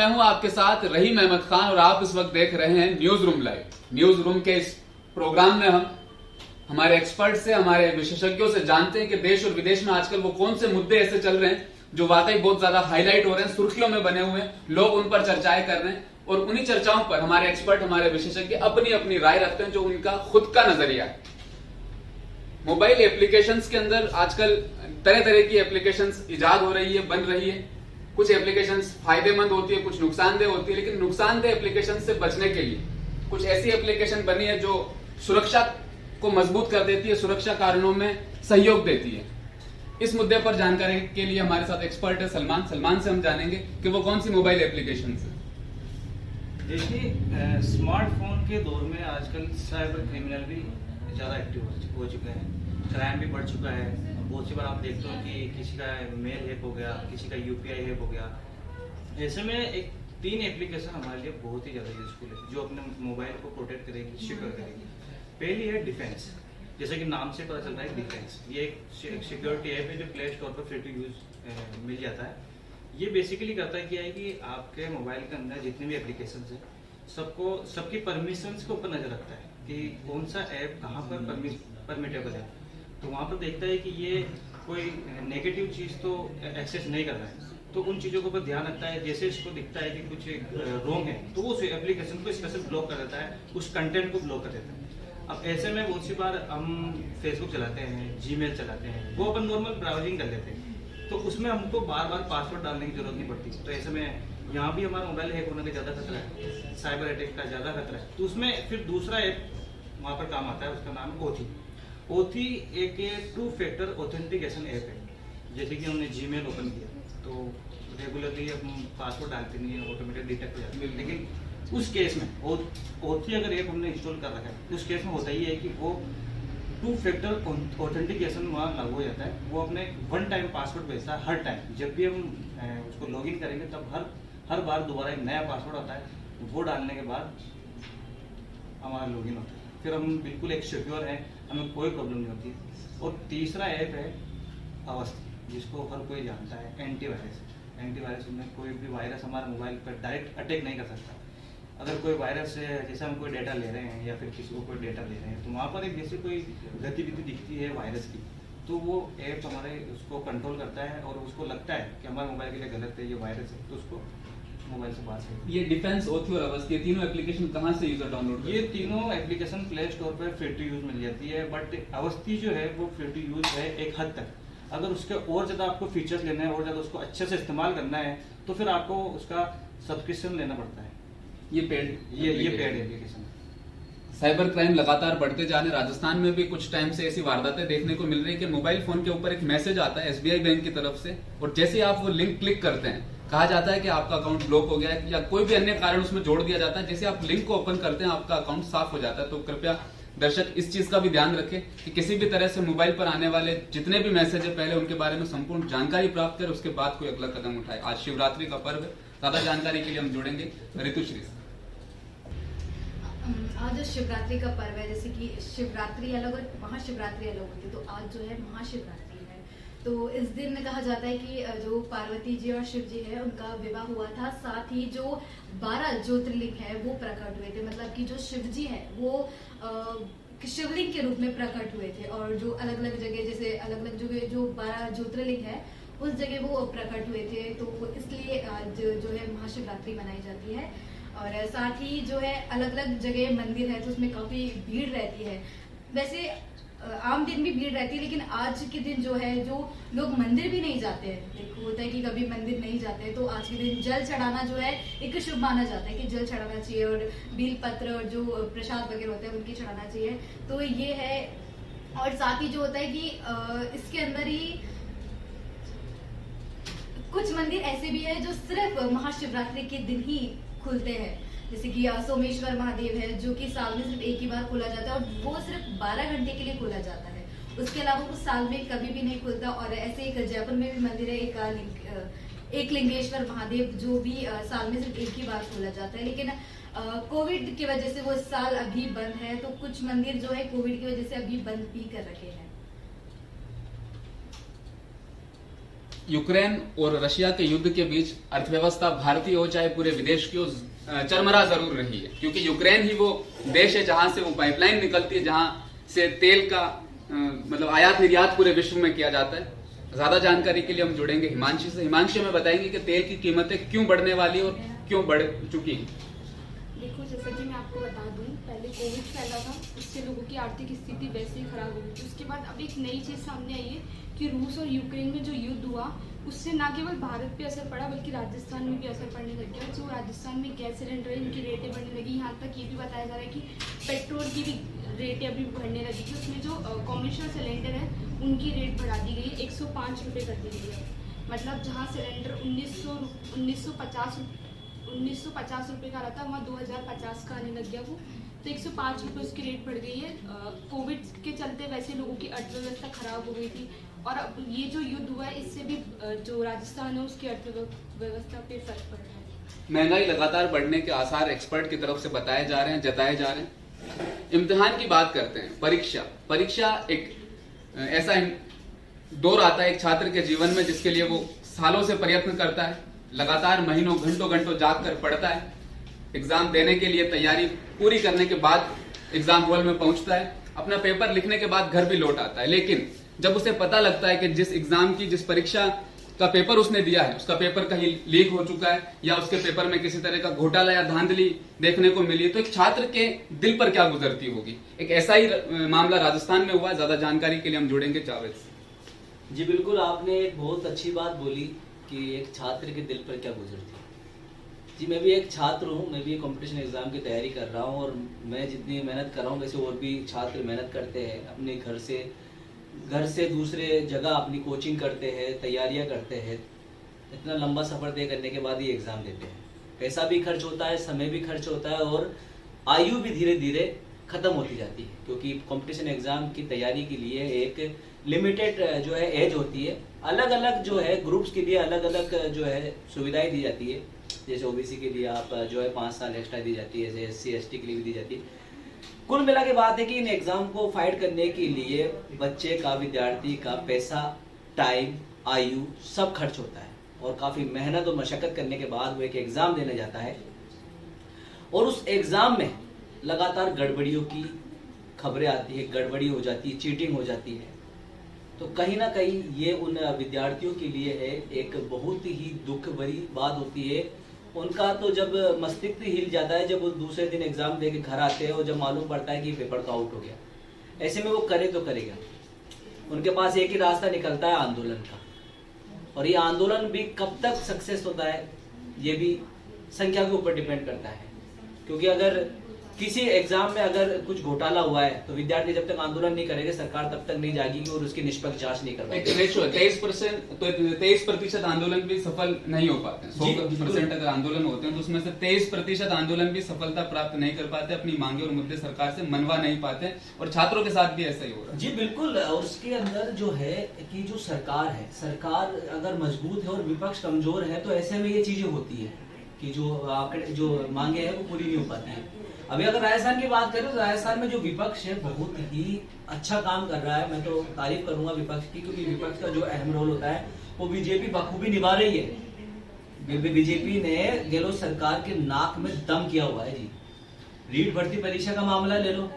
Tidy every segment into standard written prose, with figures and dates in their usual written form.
मैं हूं आपके साथ रहीम अहमद खान और आप इस वक्त देख रहे हैं news room live. News room के इस प्रोग्राम में हम हमारे एक्सपर्ट से, हमारे विशेषज्ञों से जानते हैं कि देश और विदेश में आजकल वो कौन से मुद्दे ऐसे चल रहे हैं जो वाकई बहुत ज्यादा हाईलाइट हो रहे हैं, सुर्खियों में बने हुए हैं, लोग उन पर चर्चाएं कर रहे हैं और उन्हीं चर्चाओं पर हमारे एक्सपर्ट, हमारे विशेषज्ञ अपनी अपनी राय रखते हैं जो उनका खुद का नजरिया है। मोबाइल एप्लीकेशंस के अंदर आजकल तरह तरह की एप्लीकेशंस इजाद हो रही है, बन रही है। कुछ एप्लीकेशंस फायदेमंद होती है, कुछ नुकसानदेह होती है, लेकिन नुकसानदेह एप्लीकेशन से बचने के लिए कुछ ऐसी एप्लीकेशन बनी है जो सुरक्षा को मजबूत कर देती है, सुरक्षा कारणों में सहयोग देती है। इस मुद्दे पर जानकारी के लिए हमारे साथ एक्सपर्ट है सलमान से हम जानेंगे कि वो कौन सी मोबाइल एप्लीकेशन है। देखिए, स्मार्टफोन के दौर में आजकल साइबर क्रिमिनल भी ज़्यादा एक्टिव हो चुके हैं, क्राइम भी बढ़ चुका है। बहुत सी बार आप देखते हो कि किसी का मेल हैक हो गया, किसी का यूपीआई हैक हो गया। ऐसे में एक 3 एप्लीकेशन हमारे लिए बहुत ही ज़्यादा यूजफुल है जो अपने मोबाइल को प्रोटेक्ट करेगी, सिक्योर करेगी। पहली है डिफेंस, जैसे कि नाम से पता चलता है डिफेंस। ये एक सिक्योरिटी ऐप है जो प्ले स्टोर पर फ्री टू यूज मिल जाता है। ये बेसिकली करता है क्या है कि आपके मोबाइल के अंदर जितने भी एप्लीकेशन है सबकी परमिशंस के ऊपर नजर रखता है कि कौन सा ऐप कहाँ पर परमिटेबल है। तो वहाँ पर देखता है कि ये कोई नेगेटिव चीज़ तो एक्सेस नहीं कर रहा है, तो उन चीज़ों के ऊपर ध्यान रखता है। जैसे इसको दिखता है कि कुछ रॉन्ग है तो वो उस एप्लीकेशन को स्पेशल ब्लॉक कर देता है, उस कंटेंट को ब्लॉक कर देता है। अब ऐसे में बहुत सी बार हम फेसबुक चलाते हैं, जीमेल चलाते हैं, वो अपन नॉर्मल ब्राउजिंग कर लेते हैं, तो उसमें हमको बार बार पासवर्ड डालने की जरूरत नहीं पड़ती। तो ऐसे में यहाँ भी हमारा मोबाइल हैक होने का ज़्यादा खतरा है, साइबर अटैक का ज़्यादा खतरा है। तो उसमें फिर दूसरा ऐप वहाँ पर काम आता है, उसका नाम है ओथी। ओथी एक 2 फैक्टर ऑथेंटिकेशन ऐप है। जैसे कि हमने जीमेल ओपन किया तो रेगुलरली हम पासवर्ड डालते नहीं है, ऑटोमेटिक डिटेक्ट हो जाता है। लेकिन उस केस में ओथी अगर ऐप हमने इंस्टॉल कर रखा है, उस केस में होता ही है कि वो 2 फैक्टर ऑथेंटिकेशन वहाँ लागू हो जाता है। वो अपने 1 टाइम पासवर्ड भेजता है हर टाइम। जब भी हम उसको लॉगिन करेंगे तब हर बार दोबारा एक नया पासवर्ड आता है, वो डालने के बाद हमारा लॉगिन होता है। फिर हम बिल्कुल एक सिक्योर है, हमें कोई प्रॉब्लम नहीं होती। और तीसरा ऐप है अवस्थी, जिसको हर कोई जानता है, एंटीवायरस में कोई भी वायरस हमारे मोबाइल पर डायरेक्ट अटैक नहीं कर सकता। अगर कोई वायरस है, जैसे हम कोई डेटा ले रहे हैं या फिर किसी को कोई डेटा ले रहे हैं, तो वहाँ पर एक जैसे कोई गतिविधि दिखती है वायरस की, तो वो ऐप हमारे उसको कंट्रोल करता है और उसको लगता है कि हमारे मोबाइल के लिए गलत है, ये वायरस है, तो उसको मोबाइल से बात है। ये डिफेंस, ओथी और अवस्थी, ये तीनों एप्लीकेशन कहाँ से यूजर डाउनलोड? ये तीनों एप्लीकेशन प्ले स्टोर पर फ्री टू यूज मिल जाती है, बट अवस्थी जो है वो फ्री टू यूज है एक हद तक। अगर उसके और ज़्यादा आपको फीचर्स लेना है और ज़्यादा उसको अच्छे से इस्तेमाल करना है तो फिर आपको उसका सब्सक्रिप्शन लेना पड़ता है। ये पेड एप्लीकेशन। साइबर क्राइम लगातार बढ़ते जा रहे हैं। राजस्थान में भी कुछ टाइम से ऐसी वारदातें देखने को मिल रही है कि मोबाइल फोन के ऊपर एक मैसेज आता है एसबीआई बैंक की तरफ से, और जैसे ही आप वो लिंक क्लिक करते हैं कहा जाता है कि आपका अकाउंट ब्लॉक हो गया है या कोई भी अन्य कारण उसमें जोड़ दिया जाता है। जैसे आप लिंक को ओपन करते हैं आपका अकाउंट साफ हो जाता है। तो कृपया दर्शक इस चीज का भी ध्यान रखें कि किसी भी तरह से मोबाइल पर आने वाले जितने भी मैसेज है पहले उनके बारे में संपूर्ण जानकारी प्राप्त करें, उसके बाद कोई अगला कदम उठाए। आज शिवरात्रि का पर्व है, ज्यादा जानकारी के लिए हम जुड़ेंगे ऋतुश्री से। आज शिवरात्रि का पर्व है, जैसे कि शिवरात्रि अलग और महाशिवरात्रि अलग होती है, तो आज जो है महाशिवरात्रि है। तो इस दिन कहा जाता है कि जो पार्वती जी और शिव जी है उनका विवाह हुआ था, साथ ही जो 12 ज्योतिर्लिंग है वो प्रकट हुए थे। मतलब कि जो शिव जी है वो शिवलिंग के रूप में प्रकट हुए थे, और जो अलग अलग जगह, जैसे अलग अलग जगह जो 12 ज्योतिर्लिंग है उस जगह वो प्रकट हुए थे। तो इसलिए आज जो है महाशिवरात्रि मनाई जाती है। और साथ ही जो है अलग अलग जगह मंदिर है तो उसमें काफी भीड़ रहती है। वैसे आम दिन भी भीड़ रहती है, लेकिन आज के दिन जो है जो लोग मंदिर भी नहीं जाते हैं, देखो होता है कि कभी मंदिर नहीं जाते हैं, तो आज के दिन जल चढ़ाना जो है एक शुभ माना जाता है कि जल चढ़ाना चाहिए, और बेल पत्र और जो प्रसाद वगैरह होता है उनकी चढ़ाना चाहिए। तो ये है। और साथ ही जो होता है कि इसके अंदर ही कुछ मंदिर ऐसे भी है जो सिर्फ महाशिवरात्रि के दिन ही खुलते हैं, जैसे कि सोमेश्वर महादेव है जो कि साल में सिर्फ एक ही बार खोला जाता है, और वो सिर्फ 12 घंटे के लिए खोला जाता है। उसके अलावा वो साल में कभी भी नहीं खुलता। और ऐसे एक जयपुर में भी मंदिर है एक लिंगेश्वर महादेव, जो भी साल में सिर्फ एक ही बार खोला जाता है। लेकिन कोविड की वजह से वो इस साल अभी बंद है, तो कुछ मंदिर जो है कोविड की वजह से अभी बंद भी कर रखे हैं। यूक्रेन और रशिया के युद्ध के बीच अर्थव्यवस्था भारतीय हो चाहे पूरे विदेश की हो चरमरा जरूर रही है, क्योंकि यूक्रेन ही वो देश है जहां से वो पाइपलाइन निकलती है, जहां से तेल का मतलब आयात निर्यात पूरे विश्व में किया जाता है। ज्यादा जानकारी के लिए हम जुड़ेंगे हिमांशी से। हिमांशी में बताएंगे कि तेल की कीमतें क्यों बढ़ने वाली और क्यों बढ़ चुकी हैं। देखो, जैसा कि मैं आपको बता दूं, पहले कोविड फैला था, उससे लोगों की आर्थिक स्थिति वैसे ही खराब हो गई थी। उसके बाद अब एक नई चीज़ सामने आई है कि रूस और यूक्रेन में जो युद्ध हुआ उससे ना केवल भारत पे असर पड़ा बल्कि राजस्थान में भी असर पड़ने लग गया। जो राजस्थान में गैस सिलेंडर है, इनकी रेटें बढ़ने लगी। यहाँ तक ये भी बताया जा रहा है कि पेट्रोल की भी रेटें अभी बढ़ने लगी थी। उसमें जो कॉमर्शियल सिलेंडर है उनकी रेट बढ़ा दी गई, 105 रुपये कर दी गई है। मतलब जहाँ सिलेंडर 1950 रुपये का रहता, वहाँ 2050 का आने लग गया वो, तो 105 रुपये उसकी रेट बढ़ गई है। कोविड के चलते वैसे लोगों की अर्थव्यवस्था खराब हो गई थी, और अब ये जो युद्ध हुआ है इससे भी जो राजस्थान है उसकी अर्थव्यवस्था पे फर्क पड़ रहा है। महंगाई लगातार बढ़ने के आसार एक्सपर्ट की तरफ से बताए जा रहे हैं, जताए जा रहे हैं। इम्तिहान की बात करते हैं, परीक्षा एक ऐसा दौर आता है एक छात्र के जीवन में जिसके लिए वो सालों से प्रयत्न करता है, लगातार महीनों घंटों जाग कर पढ़ता है, एग्जाम देने के लिए तैयारी पूरी करने के बाद एग्जाम हॉल में पहुंचता है, अपना पेपर लिखने के बाद घर भी लौट आता है। लेकिन जब उसे पता लगता है कि जिस परीक्षा का पेपर उसने दिया है उसका पेपर कहीं लीक हो चुका है या उसके पेपर में किसी तरह का घोटाला या धांधली देखने को मिली है, तो एक छात्र के दिल पर क्या गुजरती होगी। एक ऐसा ही मामला राजस्थान में हुआ। ज्यादा जानकारी के लिए हम जुड़ेंगे जावेद से। जी बिल्कुल, आपने एक बहुत अच्छी बात बोली कि एक छात्र के दिल पर क्या गुजरती है। जी मैं भी एक छात्र हूँ, मैं भी कंपटीशन एग्जाम की तैयारी कर रहा हूँ, और मैं जितनी मेहनत कर रहा हूँ वैसे और भी छात्र मेहनत करते हैं, अपने घर से दूसरे जगह अपनी कोचिंग करते हैं, तैयारियां करते हैं। इतना लंबा सफ़र तय करने के बाद ही एग्ज़ाम देते हैं। पैसा भी खर्च होता है, समय भी खर्च होता है, और आयु भी धीरे धीरे ख़त्म होती जाती है, क्योंकि कंपटीशन एग्ज़ाम की तैयारी के लिए एक लिमिटेड जो है एज होती है। अलग अलग जो है ग्रुप्स के लिए अलग अलग जो है सुविधाएं दी जाती है। जैसे ओबीसी के लिए आप जो है 5 साल एक्स्ट्रा दी जाती है, जैसे SC ST के लिए भी दी जाती है। कुल मिला के बात है कि इन एग्जाम को फाइट करने के लिए बच्चे का, विद्यार्थी का पैसा, टाइम, आयु सब खर्च होता है, और काफ़ी मेहनत और मशक्क़त करने के बाद वो एक एग्ज़ाम देने जाता है, और उस एग्ज़ाम में लगातार गड़बड़ियों की खबरें आती है, गड़बड़ी हो जाती है, चीटिंग हो जाती है। तो कहीं ना कहीं ये उन विद्यार्थियों के लिए है एक बहुत ही दुख भरी बात होती है। उनका तो जब मस्तिष्क हिल जाता है, जब वो दूसरे दिन एग्जाम दे के घर आते हैं और जब मालूम पड़ता है कि पेपर तो आउट हो गया, ऐसे में वो करे तो करेगा। उनके पास एक ही रास्ता निकलता है आंदोलन का, और ये आंदोलन भी कब तक सक्सेस होता है ये भी संख्या के ऊपर डिपेंड करता है। क्योंकि अगर किसी एग्जाम में अगर कुछ घोटाला हुआ है तो विद्यार्थी जब तक आंदोलन नहीं करेगा, सरकार तब तक नहीं जागेगी और उसकी निष्पक्ष जांच नहीं करवाएगी। 23% आंदोलन भी सफल नहीं हो पाते हैं। 100% अगर आंदोलन होते हैं तो उसमें से 23% आंदोलन भी सफलता प्राप्त नहीं कर पाते, अपनी मांगे और मुद्दे सरकार से मनवा नहीं पाते, और छात्रों के साथ भी ऐसा ही हो रहा है। जी बिल्कुल, और उसके अंदर जो है कि जो सरकार है, सरकार अगर मजबूत है और विपक्ष कमजोर है तो ऐसे में ये चीजें होती है कि जो मांगे हैं वो पूरी नहीं हो पाती है। अभी अगर राजस्थान की बात करें तो राजस्थान में जो विपक्ष है बहुत ही अच्छा काम कर रहा है। मैं तो तारीफ करूंगा विपक्ष की, क्योंकि विपक्ष का जो अहम रोल होता है वो बीजेपी बखूबी निभा रही है। बीजेपी ने गहलोत सरकार के नाक में दम किया हुआ है जी। रीट भर्ती परीक्षा का मामला ले लो,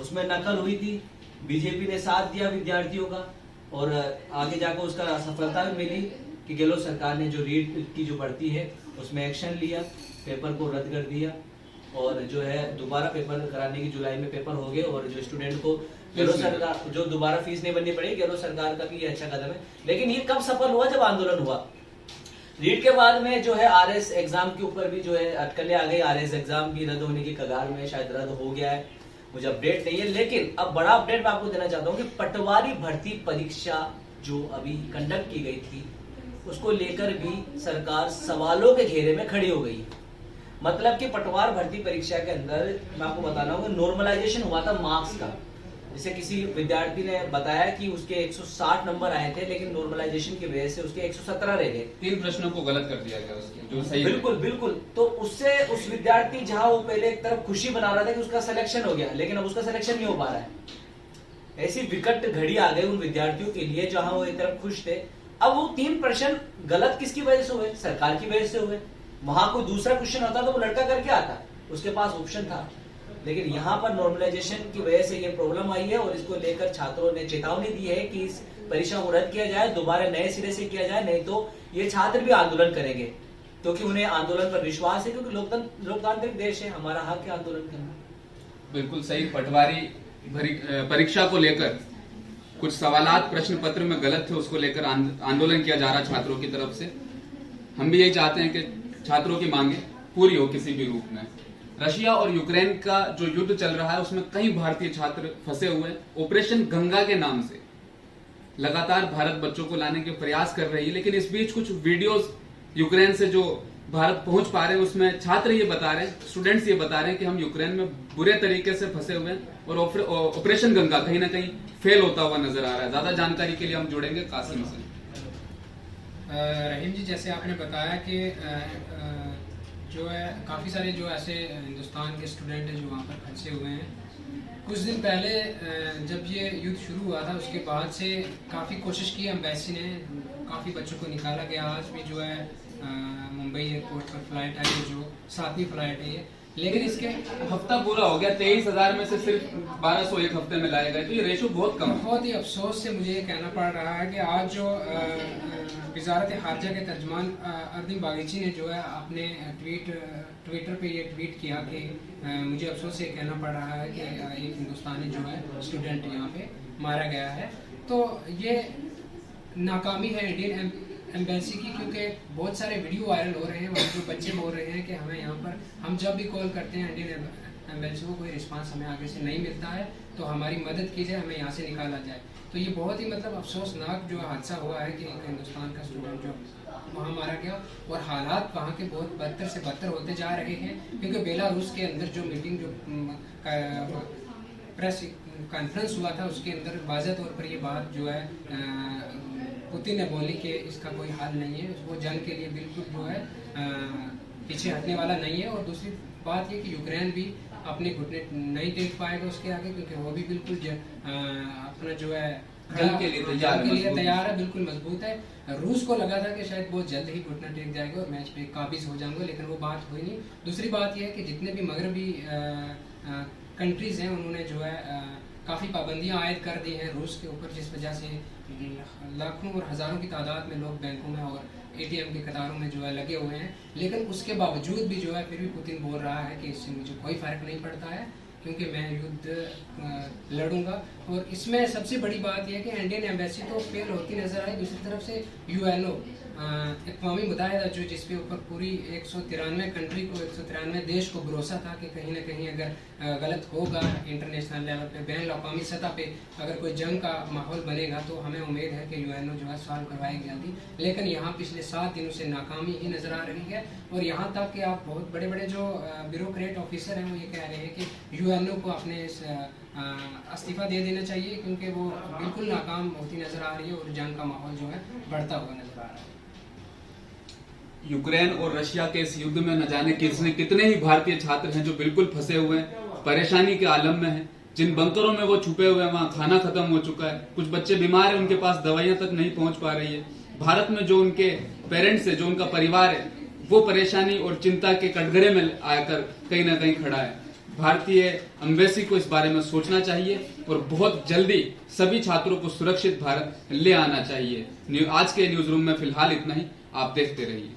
उसमें नकल हुई थी, बीजेपी ने साथ दिया विद्यार्थियों का, और आगे जाकर उसका सफलता भी मिली कि गहलोत सरकार ने जो रीट की जो भर्ती है उसमें एक्शन लिया, पेपर को रद्द कर दिया, और जो है दोबारा पेपर कराने की जुलाई में पेपर हो गए, और जो स्टूडेंट को गहलोत सरकार जो दोबारा फीस नहीं भरनी पड़ी, गहलोत सरकार का भी ये अच्छा कदम है। लेकिन ये कब सफल हुआ? जब आंदोलन हुआ। रीट के बाद में जो है RS एग्जाम के ऊपर भी जो है अटकलें आ गई। RS एग्जाम भी रद्द होने की कगार में, शायद रद्द हो गया है, मुझे अपडेट नहीं है। लेकिन अब बड़ा अपडेट मैं आपको देना चाहता हूँ कि पटवारी भर्ती परीक्षा जो अभी कंडक्ट की गई थी उसको लेकर भी सरकार सवालों के घेरे में खड़ी हो गई है। मतलब कि पटवार भर्ती परीक्षा के अंदर मैं आपको बताना हूँ नॉर्मलाइजेशन हुआ था मार्क्स का। जैसे किसी विद्यार्थी ने बताया कि उसके 160 नंबर आए थे, लेकिन नॉर्मलाइजेशन की वजह से उसके 117 रह गए। 3 प्रश्नों को गलत कर दिया गया उसके, जो सही बिल्कुल बिल्कुल। तो उससे उस विद्यार्थी जहां वो पहले एक तरफ खुशी बना रहा था कि उसका सिलेक्शन हो गया, लेकिन अब उसका सिलेक्शन नहीं हो पा रहा है। ऐसी विकट घड़ी आ गई उन विद्यार्थियों के लिए, जहां वो एक तरफ खुश थे अब वो 3 प्रश्न गलत किसकी वजह से हुए? सरकार की वजह से हुए। वहां कोई दूसरा क्वेश्चन होता तो वो लड़का करके आता, उसके पास ऑप्शन था। लेकिन यहाँ पर नॉर्मलाइजेशन की वजह से ये प्रॉब्लम आई है और इसको लेकर छात्रों ने चेतावनी दी है कि इस परीक्षा को रद्द किया जाए, दोबारा नए सिरे से किया जाए, नहीं तो ये छात्र भी आंदोलन करेंगे, क्योंकि उन्हें आंदोलन पर विश्वास है, क्योंकि लोकतांत्रिक देश है, हमारा हक है आंदोलन करना। बिल्कुल सही। पटवारी परीक्षा को लेकर कुछ सवालात प्रश्न पत्र में गलत थे, उसको लेकर आंदोलन किया जा रहा छात्रों की तरफ से। हम भी यही चाहते हैं कि छात्रों की मांगे पूरी हो किसी भी रूप में। रशिया और यूक्रेन का जो युद्ध चल रहा है उसमें कई भारतीय छात्र फंसे हुए हैं। ऑपरेशन गंगा के नाम से लगातार भारत बच्चों को लाने के प्रयास कर रही है, लेकिन इस बीच कुछ वीडियोस यूक्रेन से जो भारत पहुंच पा रहे हैं उसमें छात्र ये बता रहे हैं, स्टूडेंट्स ये बता रहे हैं कि हम यूक्रेन में बुरे तरीके से फंसे हुए हैं और ऑपरेशन गंगा कहीं ना कहीं फेल होता हुआ नजर आ रहा है। ज्यादा जानकारी के लिए हम जुड़ेंगे कासिम से। रहीम जी, जैसे आपने बताया कि जो है काफ़ी सारे जो ऐसे हिंदुस्तान के स्टूडेंट हैं जो वहाँ पर फंसे हुए हैं। कुछ दिन पहले जब ये युद्ध शुरू हुआ था उसके बाद से काफ़ी कोशिश की एम्बेसी ने, काफ़ी बच्चों को निकाला गया। आज भी जो है मुंबई एयरपोर्ट पर फ्लाइट आई है, जो 7वीं फ्लाइट है ये, लेकिन इसके हफ्ता पूरा हो गया, 23,000 में से सिर्फ 1200 एक हफ्ते में लाए गए, तो ये रेशो बहुत कम है। बहुत ही अफसोस से मुझे ये कहना पड़ रहा है कि आज जो वजारत खारजा के तर्जमान अरदीन बागीची ने जो है अपने ट्विटर पे ये ट्वीट किया कि मुझे अफसोस से कहना पड़ रहा है कि एक हिंदुस्तानी जो है स्टूडेंट यहाँ पे मारा गया है। तो ये नाकामी है इंडियन एम्बेसी की, क्योंकि बहुत सारे वीडियो वायरल हो रहे हैं वहाँ जो बच्चे बोल रहे हैं कि हमें यहाँ पर, हम जब भी कॉल करते हैं इंडियन एम्बेसी को कोई रिस्पांस हमें आगे से नहीं मिलता है, तो हमारी मदद की जाए, हमें यहाँ से निकाला जाए। तो ये बहुत ही मतलब अफसोसनाक जो हादसा हुआ है कि एक हिंदुस्तान का स्टूडेंट जो वहाँ मारा गया, और हालात वहाँ के बहुत बदतर से बदतर होते जा रहे हैं, क्योंकि बेलारूस के अंदर जो मीटिंग जो प्रेस कॉन्फ्रेंस हुआ था उसके अंदर वाज़ह तौर पर ये बात जो है पुतिन ने बोली कि इसका कोई हाल नहीं है, वो जंग के लिए बिल्कुल जो है पीछे हटने वाला नहीं है। और दूसरी बात ये कि यूक्रेन भी अपने घुटने नहीं टेक पाएगा उसके आगे, क्योंकि वो भी बिल्कुल अपना जो है जंग के लिए तैयार है, बिल्कुल मजबूत है। रूस को लगा था कि शायद बहुत जल्द ही घुटना टेक जाएगा और मैच पे काबिज हो जाएंगे, लेकिन वो बात हुई नहीं। दूसरी बात यह है कि जितने भी मगरबी कंट्रीज हैं उन्होंने जो है काफ़ी पाबंदियां आयद कर दी हैं रूस के ऊपर, जिस वजह से लाखों और हज़ारों की तादाद में लोग बैंकों में और ATM की कतारों में जो है लगे हुए हैं। लेकिन उसके बावजूद भी जो है फिर भी पुतिन बोल रहा है कि इससे मुझे कोई फ़र्क नहीं पड़ता है, क्योंकि मैं युद्ध लड़ूंगा। और इसमें सबसे बड़ी बात यह है कि इंडियन एम्बेसी तो फेल होती नज़र आई, दूसरी तरफ से UNO अक़वामी मुत्तहिदा जो जिसके ऊपर पूरी 193 कंट्री को 193 देश को भरोसा था कि कहीं ना कहीं अगर गलत होगा इंटरनेशनल लेवल पे, बैन अक़वामी सतह पे अगर कोई जंग का माहौल बनेगा तो हमें उम्मीद है कि UNO जो है सॉल्व करवाएगी जल्दी। लेकिन यहाँ पिछले 7 दिनों से नाकामी ही नज़र आ रही है, और यहाँ तक कि आप बहुत बड़े बड़े जो ब्यूरोक्रेट ऑफिसर हैं वो ये कह रहे हैं कि UNO को अपने इस्तीफ़ा दे देना चाहिए, क्योंकि वो बिल्कुल नाकाम होती नज़र आ रही है और जंग का माहौल जो है बढ़ता हुआ नज़र आ रहा है। यूक्रेन और रशिया के इस युद्ध में न जाने कितने ही भारतीय छात्र हैं जो बिल्कुल फंसे हुए हैं, परेशानी के आलम में हैं। जिन बंकरों में वो छुपे हुए हैं वहाँ खाना खत्म हो चुका है, कुछ बच्चे बीमार हैं, उनके पास दवाइयां तक नहीं पहुंच पा रही है। भारत में जो उनके पेरेंट्स है, जो उनका परिवार है, वो परेशानी और चिंता के कटघरे में आकर कहीं ना कहीं खड़ा है। भारतीय एम्बेसी को इस बारे में सोचना चाहिए और बहुत जल्दी सभी छात्रों को सुरक्षित भारत ले आना चाहिए। आज के न्यूज रूम में फिलहाल इतना ही, आप देखते रहिए।